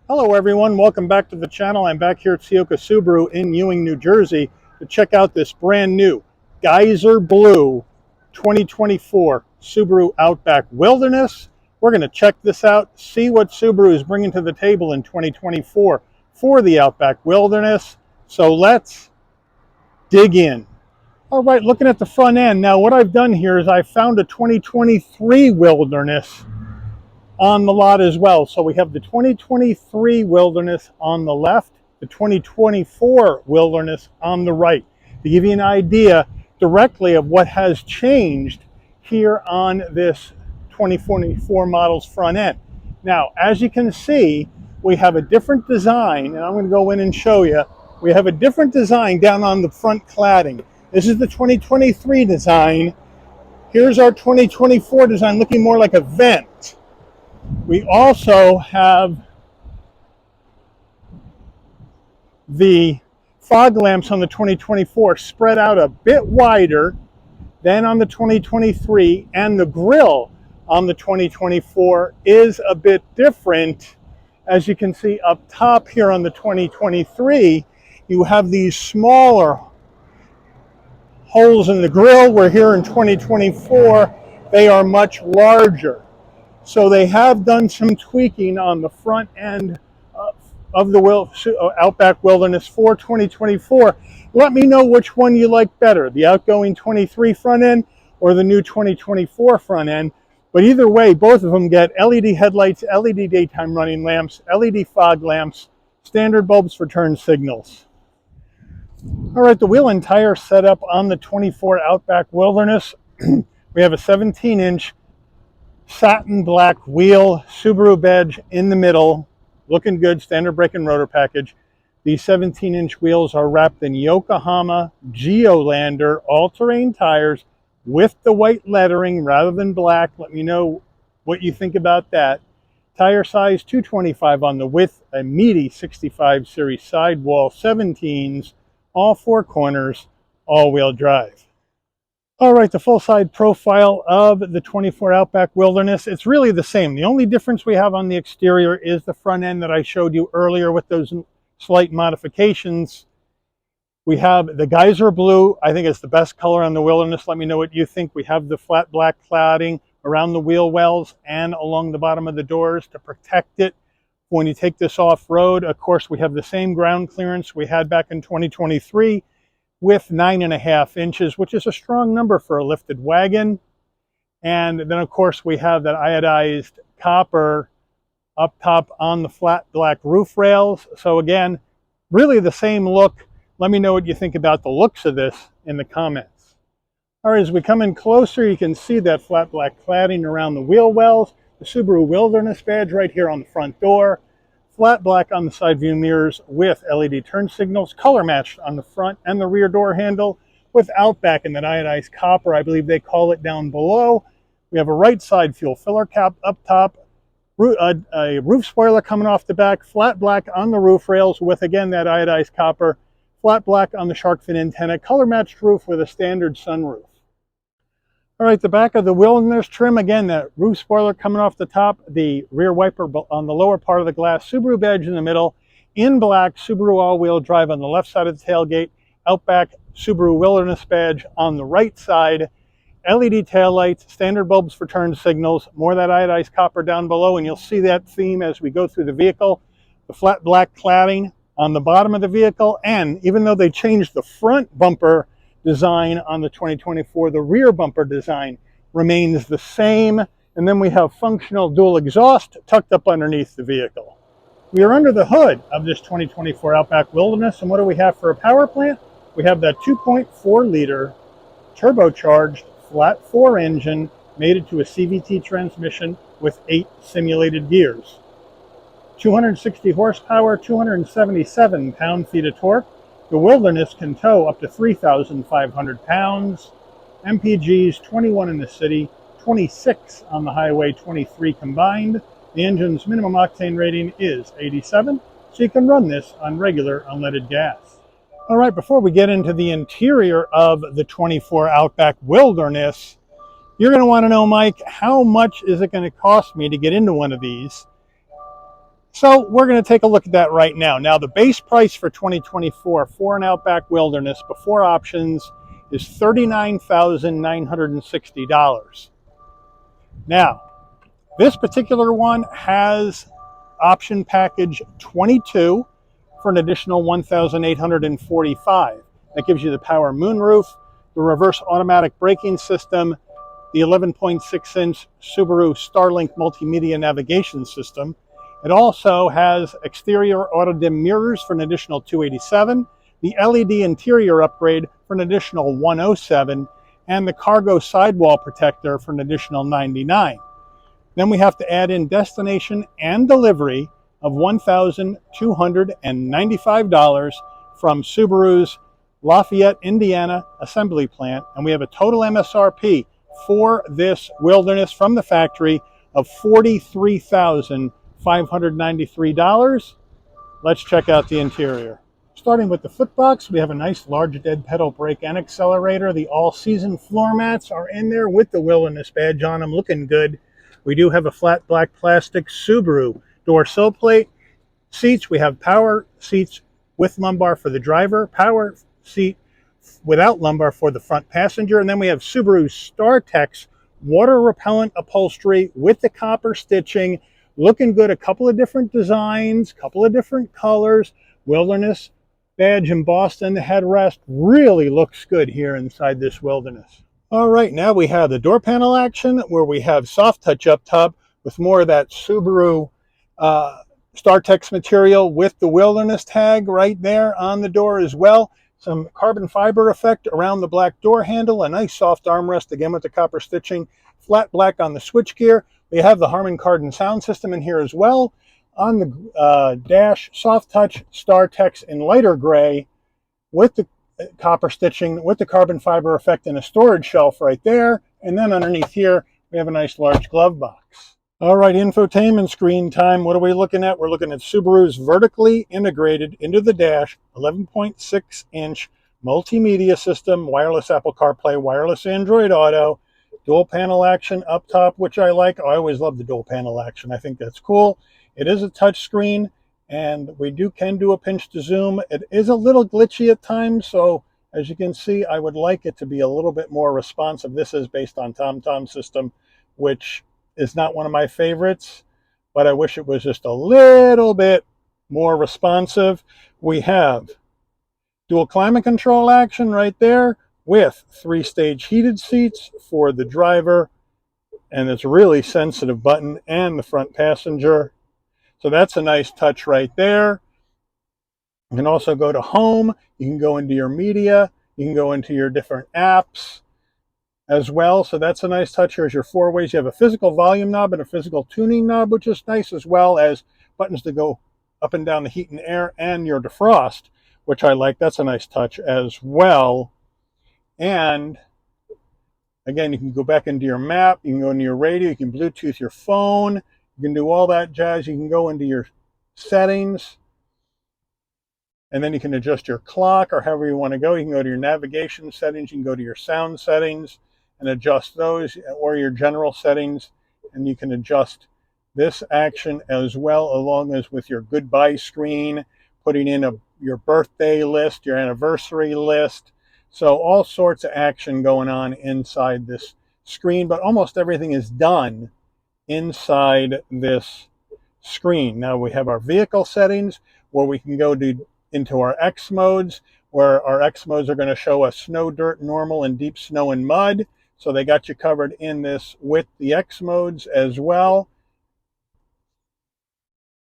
Hello everyone, welcome back to the channel. I'm back here at Ciocca Subaru in Ewing, New Jersey to check out this brand new Geyser Blue 2024 Subaru Outback Wilderness. We're going to check this out, see what Subaru is bringing to the table in 2024 for the Outback Wilderness. So let's dig in. All right, looking at the front end. Now what I've done here is I found a 2023 Wilderness on the lot as well. So we have the 2023 Wilderness on the left, the 2024 Wilderness on the right, to give you an idea directly of what has changed here on this 2024 model's front end. Now, as you can see, we have a different design, and I'm going to go in and show you. We have a different design down on the front cladding. This is the 2023 design. Here's our 2024 design, looking more like a vent. We also have the fog lamps on the 2024 spread out a bit wider than on the 2023, and the grille on the 2024 is a bit different. As you can see up top here on the 2023, you have these smaller holes in the grille, where here in 2024 they are much larger. So they have done some tweaking on the front end of the Outback Wilderness for 2024. Let me know which one you like better, the outgoing 23 front end or the new 2024 front end. But either way, both of them get LED headlights, LED daytime running lamps, LED fog lamps, standard bulbs for turn signals. All right, the wheel and tire setup on the 24 Outback Wilderness. We have a 17-inch satin black wheel, Subaru badge in the middle, looking good, standard brake and rotor package. These 17-inch wheels are wrapped in Yokohama Geolander all-terrain tires with the white lettering rather than black. Let me know what you think about that. Tire size 225 on the width, a meaty 65 series sidewall 17s, all four corners, all-wheel drive. All right, the full side profile of the 24 Outback Wilderness, it's really the same. The only difference we have on the exterior is the front end that I showed you earlier with those slight modifications. We have the Geyser Blue. I think it's the best color on the Wilderness. Let me know what you think. We have the flat black cladding around the wheel wells and along the bottom of the doors to protect it when you take this off-road. Of course, we have the same ground clearance we had back in 2023. with 9.5 inches, which is a strong number for a lifted wagon. And then, of course, we have that iodized copper up top on the flat black roof rails. So again, really the same look. Let me know what you think about the looks of this in the comments. All right, as we come in closer, you can see that flat black cladding around the wheel wells, the Subaru Wilderness badge right here on the front door, flat black on the side view mirrors with LED turn signals, color matched on the front and the rear door handle with Outback in that iodized copper, I believe they call it, down below. We have a right side fuel filler cap up top, a roof spoiler coming off the back, flat black on the roof rails with, again, that iodized copper, flat black on the shark fin antenna, color matched roof with a standard sunroof. All right, the back of the Wilderness trim, again, that roof spoiler coming off the top, the rear wiper on the lower part of the glass, Subaru badge in the middle, in black, Subaru all-wheel drive on the left side of the tailgate, Outback Subaru Wilderness badge on the right side, LED taillights, standard bulbs for turn signals, more of that iodized copper down below, and you'll see that theme as we go through the vehicle, the flat black cladding on the bottom of the vehicle, and even though they changed the front bumper design on the 2024, the rear bumper design remains the same. And then we have functional dual exhaust tucked up underneath the vehicle. We are under the hood of this 2024 Outback Wilderness, and what do we have for a power plant? We have that 2.4 liter turbocharged flat 4 engine mated to a CVT transmission with 8 simulated gears. 260 horsepower, 277 pound-feet of torque. The Wilderness can tow up to 3,500 pounds. MPGs 21 in the city, 26 on the highway, 23 combined. The engine's minimum octane rating is 87, so you can run this on regular unleaded gas. All right, before we get into the interior of the 24 Outback Wilderness, you're going to want to know, Mike, how much is it going to cost me to get into one of these? So we're going to take a look at that right now. Now, the base price for 2024 for an Outback Wilderness before options is $39,960. Now, this particular one has option package 22 for an additional $1,845. That gives you the power moonroof, the reverse automatic braking system, the 11.6-inch Subaru Starlink multimedia navigation system. It also has exterior auto-dim mirrors for an additional $287, the LED interior upgrade for an additional $107, and the cargo sidewall protector for an additional $99. Then we have to add in destination and delivery of $1,295 from Subaru's Lafayette, Indiana assembly plant, and we have a total MSRP for this Wilderness from the factory of $43,593. Let's check out the interior. Starting with the footbox, we have a nice large dead pedal brake and accelerator. The all-season floor mats are in there with the Wilderness badge on them, looking good. We do have a flat black plastic Subaru door sill plate. Seats, we have power seats with lumbar for the driver, power seat without lumbar for the front passenger, and then we have Subaru StarTex water repellent upholstery with the copper stitching, looking good. A couple of different designs, couple of different colors. Wilderness badge embossed in the headrest really looks good here inside this Wilderness. All right, now we have the door panel action where we have soft touch up top with more of that Subaru StarTex material with the Wilderness tag right there on the door as well. Some carbon fiber effect around the black door handle, a nice soft armrest again with the copper stitching, flat black on the switchgear. We have the Herman Kardon sound system in here as well. On the dash, soft touch StarTex in lighter gray with the copper stitching with the carbon fiber effect and a storage shelf right there. And then underneath here, we have a nice large glove box. All right, infotainment screen time. What are we looking at? We're looking at Subaru's vertically integrated into the dash 11.6-inch multimedia system, wireless Apple CarPlay, wireless Android Auto, dual panel action up top, which I like. I always love the dual panel action. I think that's cool. It is a touch screen, and we can do a pinch to zoom. It is a little glitchy at times, so as you can see, I would like it to be a little bit more responsive. This is based on TomTom system, which is not one of my favorites, but I wish it was just a little bit more responsive. We have dual climate control action right there with 3-stage heated seats for the driver, and it's a really sensitive button, and the front passenger. So that's a nice touch right there. You can also go to home. You can go into your media. You can go into your different apps as well. So that's a nice touch. Here's your 4 ways. You have a physical volume knob and a physical tuning knob, which is nice, as well as buttons to go up and down the heat and air and your defrost, which I like. That's a nice touch as well. And again, you can go back into your map. You can go into your radio. You can Bluetooth your phone. You can do all that jazz. You can go into your settings, and then you can adjust your clock or however you want to go. You can go to your navigation settings. You can go to your sound settings and adjust those, or your general settings, and you can adjust this action as well, along as with your goodbye screen, putting in your birthday list, your anniversary list. So all sorts of action going on inside this screen, but almost everything is done inside this screen. Now we have our vehicle settings where we can go into our X modes, where our X modes are going to show us snow, dirt, normal, and deep snow and mud. So they got you covered in this with the X modes as well.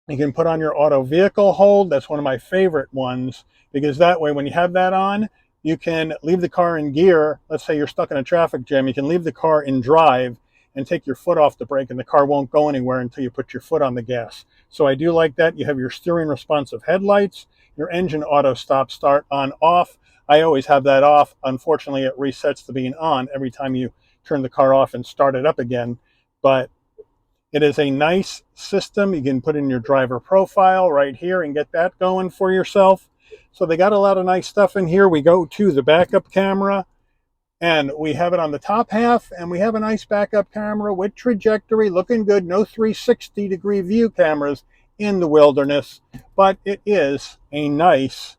You can put on your auto vehicle hold. That's one of my favorite ones, because that way when you have that on, you can leave the car in gear. Let's say you're stuck in a traffic jam. You can leave the car in drive and take your foot off the brake, and the car won't go anywhere until you put your foot on the gas. So I do like that. You have your steering responsive headlights, your engine auto stop start on off. I always have that off. Unfortunately, it resets to being on every time you turn the car off and start it up again. But it is a nice system. You can put in your driver profile right here and get that going for yourself. So they got a lot of nice stuff in here. We go to the backup camera, and we have it on the top half, and we have a nice backup camera with trajectory, looking good. No 360-degree view cameras in the wilderness, but it is a nice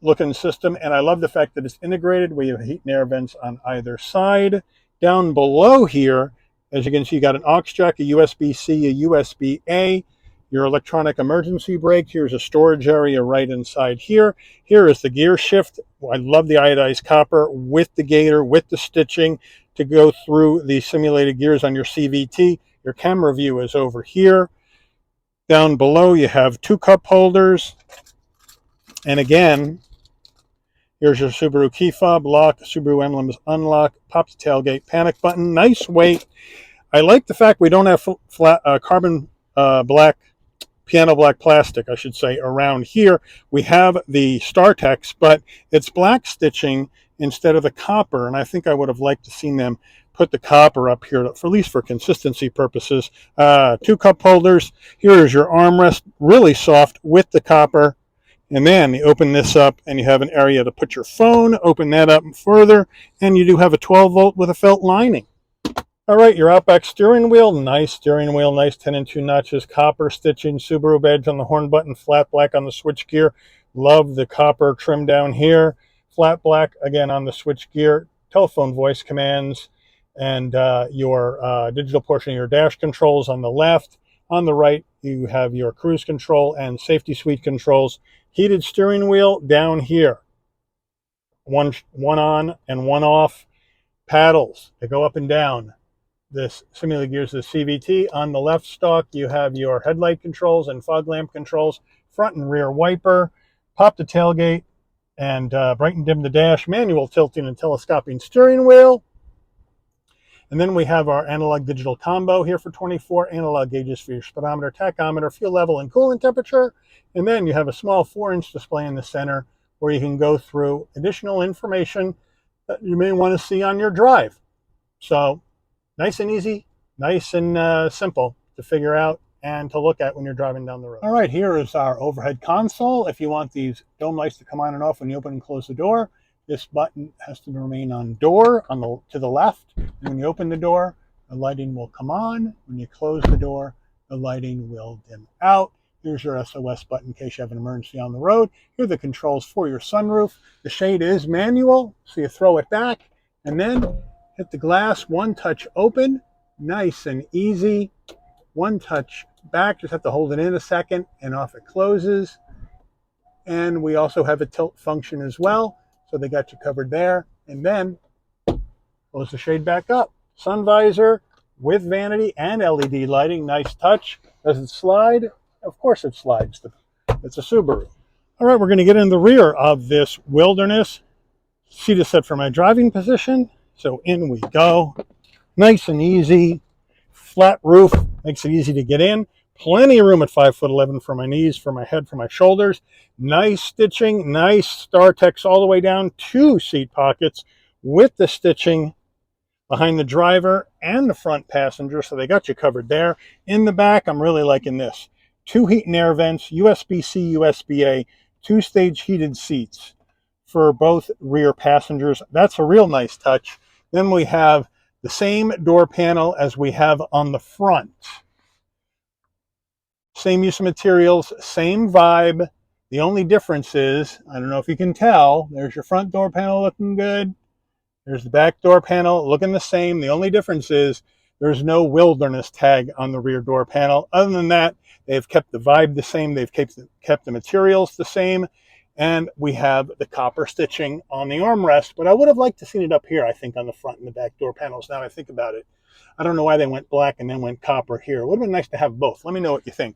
looking system, and I love the fact that it's integrated. We have heat and air vents on either side. Down below here, as you can see, you got an aux jack, a USB-C, a USB-A, your electronic emergency brake. Here's a storage area right inside here. Here is the gear shift. I love the iodized copper with the gator, with the stitching to go through the simulated gears on your CVT. Your camera view is over here. Down below, you have 2 cup holders. And again, here's your Subaru key fob, lock, Subaru emblem is unlock, pop the tailgate, panic button, nice weight. I like the fact we don't have flat carbon black, piano black plastic, I should say, around here. We have the StarTex, but it's black stitching instead of the copper, and I think I would have liked to seen them put the copper up here, for at least for consistency purposes. 2 cup holders. Here is your armrest, really soft with the copper. And then you open this up and you have an area to put your phone, open that up further, and you do have a 12 volt with a felt lining. All right, your Outback steering wheel, nice 10 and 2 notches, copper stitching, Subaru badge on the horn button, flat black on the switch gear. Love the copper trim down here. Flat black, again, on the switch gear, telephone voice commands, and your digital portion of your dash controls on the left. On the right, you have your cruise control and safety suite controls. Heated steering wheel down here. One on and one off. Paddles, they go up and down. This simulated gears the CVT. On the left stalk, you have your headlight controls and fog lamp controls, front and rear wiper, pop the tailgate, and bright and dim the dash, manual tilting and telescoping steering wheel. And then we have our analog digital combo here for 24 analog gauges for your speedometer, tachometer, fuel level, and coolant temperature. And then you have a small 4-inch display in the center where you can go through additional information that you may want to see on your drive. So nice and easy, nice and simple to figure out and to look at when you're driving down the road. All right, here is our overhead console. If you want these dome lights to come on and off when you open and close the door, this button has to remain on door to the left. And when you open the door, the lighting will come on. When you close the door, the lighting will dim out. Here's your SOS button in case you have an emergency on the road. Here are the controls for your sunroof. The shade is manual, so you throw it back and then hit the glass, one touch open, nice and easy. One touch back, just have to hold it in a second and off it closes. And we also have a tilt function as well. So they got you covered there. And then close the shade back up. Sun visor with vanity and LED lighting. Nice touch. Does it slide? Of course it slides. It's a Subaru. All right, we're going to get in the rear of this Wilderness. Seat is set for my driving position. So in we go. Nice and easy. Flat roof makes it easy to get in. Plenty of room at 5'11" for my knees, for my head, for my shoulders. Nice stitching, nice StarTex all the way down. 2 seat pockets with the stitching behind the driver and the front passenger, so they got you covered there. In the back, I'm really liking this. 2 heat and air vents, USB-C, USB-A, 2-stage heated seats for both rear passengers. That's a real nice touch. Then we have the same door panel as we have on the front. Same use of materials, same vibe. The only difference is, I don't know if you can tell, there's your front door panel looking good. There's the back door panel looking the same. The only difference is there's no Wilderness tag on the rear door panel. Other than that, they've kept the vibe the same. They've kept the materials the same. And we have the copper stitching on the armrest. But I would have liked to seen it up here, I think, on the front and the back door panels. Now I think about it. I don't know why they went black and then went copper here. It would have been nice to have both. Let me know what you think.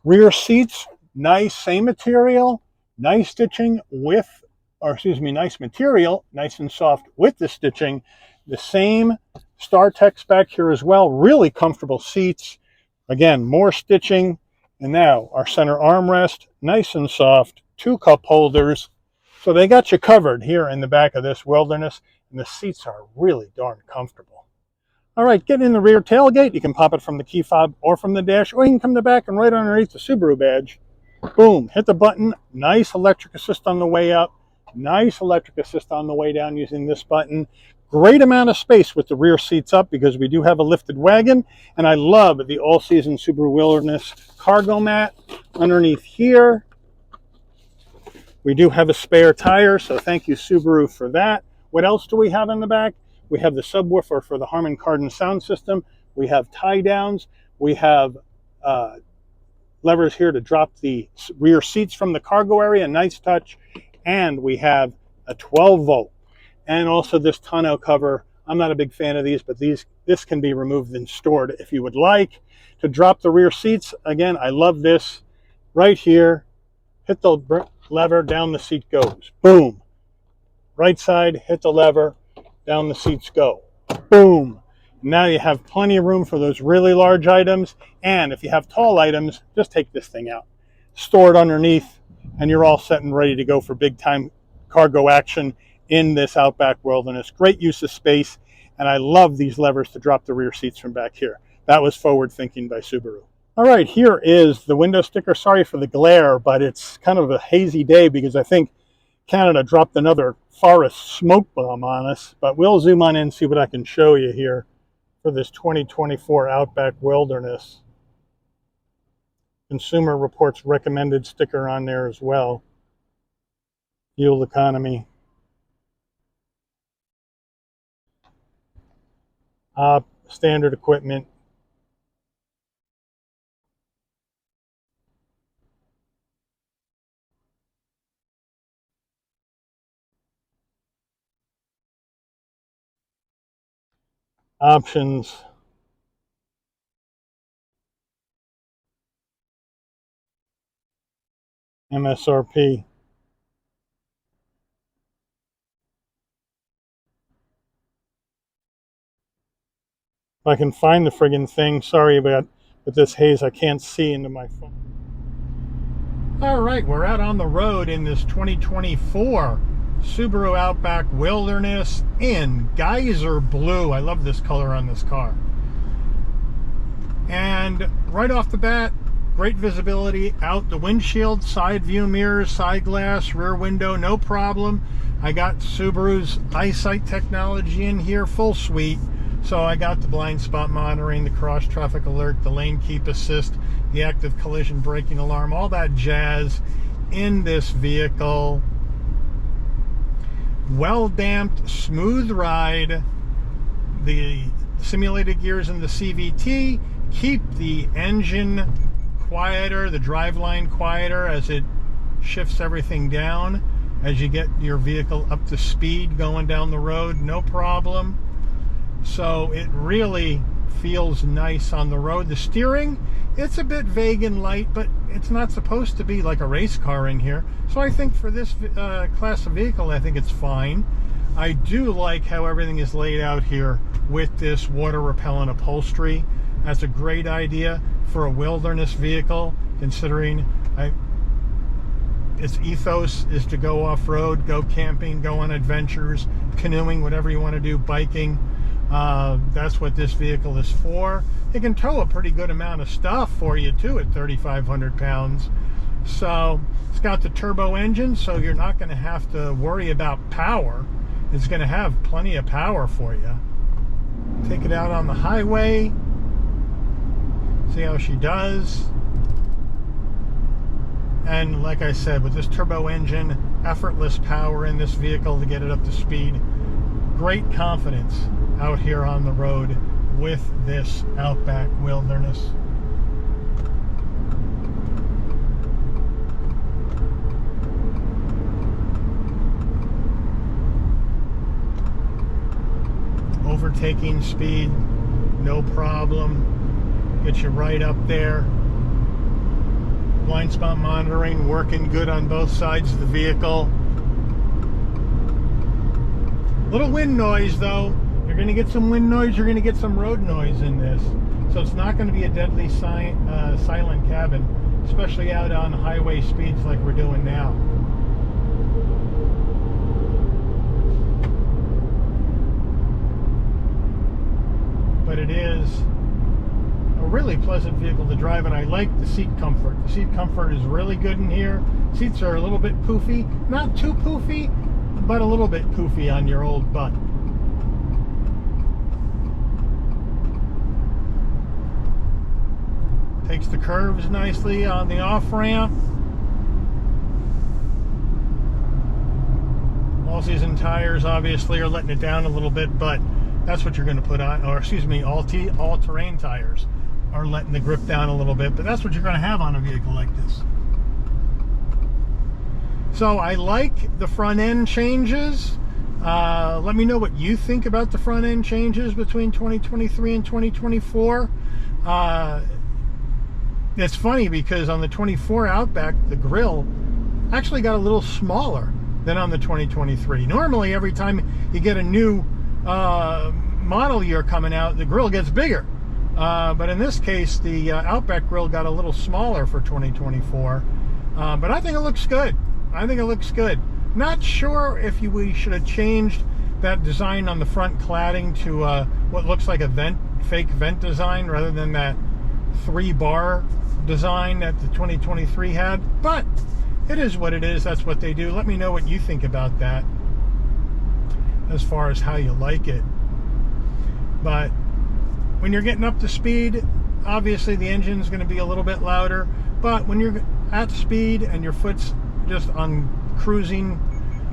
Rear seats, nice, same material, nice stitching nice material, nice and soft with the stitching. The same StarTex back here as well. Really comfortable seats. Again, more stitching. And now our center armrest, nice and soft, 2 cup holders. So they got you covered here in the back of this Wilderness. And the seats are really darn comfortable. All right, get in the rear tailgate. You can pop it from the key fob or from the dash, or you can come to the back and right underneath the Subaru badge. Boom, hit the button. Nice electric assist on the way up. Nice electric assist on the way down using this button. Great amount of space with the rear seats up because we do have a lifted wagon. And I love the all-season Subaru Wilderness cargo mat underneath here. We do have a spare tire, so thank you, Subaru, for that. What else do we have in the back? We have the subwoofer for the Herman Kardon sound system. We have tie downs. We have levers here to drop the rear seats from the cargo area, nice touch. And we have a 12 volt. And also this tonneau cover. I'm not a big fan of these, but this can be removed and stored if you would like. To drop the rear seats, again, I love this. Right here, hit the lever, down the seat goes. Boom. Right side, hit the lever, down the seats go. Boom. Now you have plenty of room for those really large items. And if you have tall items, just take this thing out. Store it underneath, and you're all set and ready to go for big time cargo action in this Outback Wilderness. Great use of space, and I love these levers to drop the rear seats from back here. That was forward thinking by Subaru. All right, here is the window sticker. Sorry for the glare, but it's kind of a hazy day because I think Canada dropped another forest smoke bomb on us. But we'll zoom on in and see what I can show you here for this 2024 Outback Wilderness. Consumer Reports recommended sticker on there as well. Fuel economy. Standard equipment. Options. MSRP. If I can find the friggin' thing, sorry about with this haze, I can't see into my phone. All right, we're out on the road in this 2024 Subaru Outback Wilderness in Geyser Blue. I love this color on this car. And right off the bat, great visibility out the windshield, side view mirrors, side glass, rear window, no problem. I got Subaru's eyesight technology in here, full suite. So I got the blind spot monitoring, the cross traffic alert, the lane keep assist, the active collision braking alarm, all that jazz in this vehicle. Well damped, smooth ride. The simulated gears in the CVT keep the engine quieter, the driveline quieter as it shifts everything down as you get your vehicle up to speed going down the road, no problem. So it really feels nice on the road. The steering, it's a bit vague and light, but it's not supposed to be like a race car in here. So I think for this class of vehicle, I think it's fine. I do like how everything is laid out here with this water repellent upholstery. That's a great idea for a wilderness vehicle, considering its ethos is to go off-road, go camping, go on adventures, canoeing, whatever you want to do, biking. That's what this vehicle is for. It can tow a pretty good amount of stuff for you too at 3,500 pounds. So it's got the turbo engine, so you're not going to have to worry about power. It's going to have plenty of power for you. Take it out on the highway. See how she does. And like I said, with this turbo engine, effortless power in this vehicle to get it up to speed. Great confidence out here on the road with this Outback Wilderness. Overtaking speed, no problem. Get you right up there. Blind spot monitoring working good on both sides of the vehicle. Little wind noise though. You're going to get some wind noise, you're going to get some road noise in this. So it's not going to be a deadly silent cabin, especially out on highway speeds like we're doing now. But it is a really pleasant vehicle to drive, and I like the seat comfort. The seat comfort is really good in here. Seats are a little bit poofy, not too poofy, but a little bit poofy on your old butt. Takes the curves nicely on the off-ramp. All-season tires obviously are letting it down a little bit, but that's what you're going to put on, or excuse me, all-terrain tires are letting the grip down a little bit, but that's what you're going to have on a vehicle like this. So I like the front end changes. Let me know what you think about the front end changes between 2023 and 2024. It's funny because on the 24 Outback, the grille actually got a little smaller than on the 2023. Normally, every time you get a new model year coming out, the grille gets bigger. But in this case, the Outback grille got a little smaller for 2024. But I think it looks good. I think it looks good. Not sure if we should have changed that design on the front cladding to what looks like a fake vent design rather than that 3-bar design that the 2023 had. But it is what it is. That's what they do. Let me know what you think about that as far as how you like it. But when you're getting up to speed, obviously the engine's going to be a little bit louder. But when you're at speed and your foot's just on cruising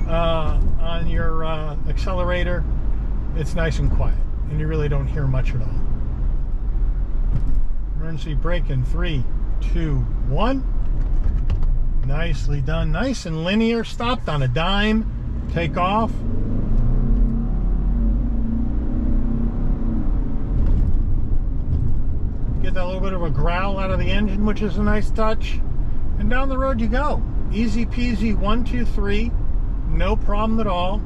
on your accelerator, it's nice and quiet and you really don't hear much at all. Emergency brake in 3, 2, 1. Nicely done. Nice and linear. Stopped on a dime. Take off. Get that little bit of a growl out of the engine, which is a nice touch. And down the road you go. Easy peasy, 1, 2, 3. No problem at all.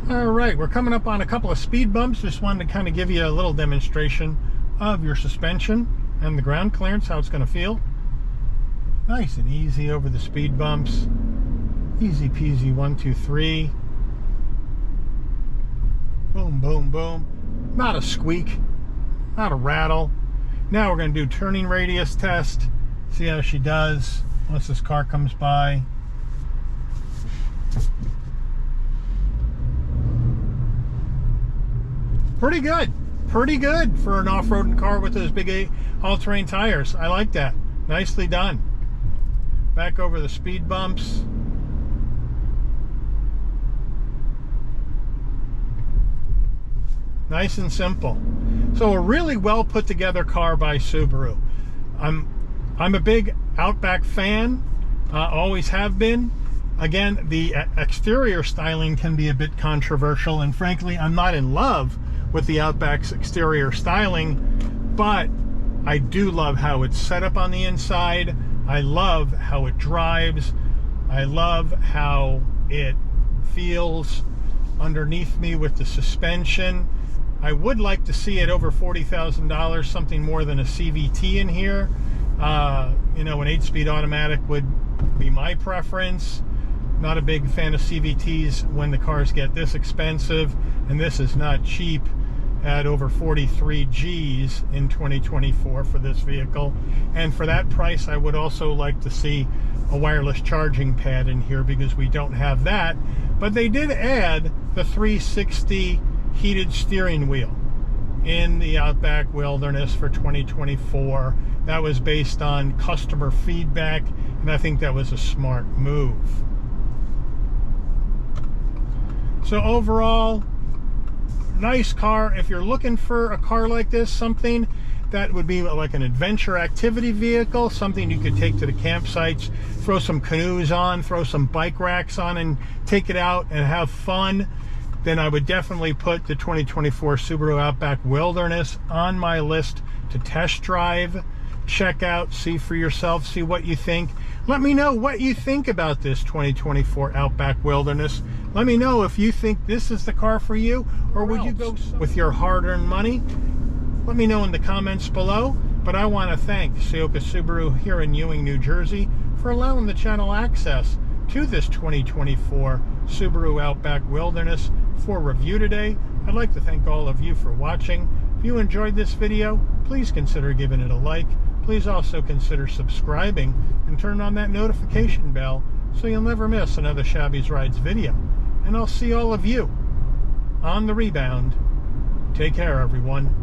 All right, we're coming up on a couple of speed bumps. Just wanted to kind of give you a little demonstration of your suspension and the ground clearance, how it's going to feel. Nice and easy over the speed bumps. Easy peasy, 1, 2, 3. Boom, boom, boom. Not a squeak, not a rattle. Now we're going to do turning radius test. See how she does once this car comes by. Pretty good. Pretty good for an off-roading car with those big all-terrain tires. I like that. Nicely done. Back over the speed bumps. Nice and simple. So a really well put together car by Subaru. I'm a big Outback fan. Always have been. Again, the exterior styling can be a bit controversial, and frankly, I'm not in love with the Outback's exterior styling, but I do love how it's set up on the inside. I love how it drives. I love how it feels underneath me with the suspension. I would like to see it over $40,000, something more than a CVT in here. You know, an 8-speed automatic would be my preference. Not a big fan of CVTs when the cars get this expensive, and this is not cheap at over 43 G's in 2024 for this vehicle. And for that price, I would also like to see a wireless charging pad in here, because we don't have that. But they did add the 360 heated steering wheel in the Outback Wilderness for 2024. That was based on customer feedback, and I think that was a smart move. So overall, nice car. If you're looking for a car like this, something that would be like an adventure activity vehicle, something you could take to the campsites, throw some canoes on, throw some bike racks on, and take it out and have fun, then I would definitely put the 2024 Subaru Outback Wilderness on my list to test drive, check out, see for yourself, see what you think. Let me know what you think about this 2024 Outback Wilderness. Let me know if you think this is the car for you, or would you go with your hard-earned money? Let me know in the comments below. But I want to thank Ciocca Subaru here in Ewing, New Jersey, for allowing the channel access to this 2024 Subaru Outback Wilderness for review today. I'd like to thank all of you for watching. If you enjoyed this video, please consider giving it a like. Please also consider subscribing and turn on that notification bell so you'll never miss another Shabby's Rides video. And I'll see all of you on the rebound. Take care, everyone.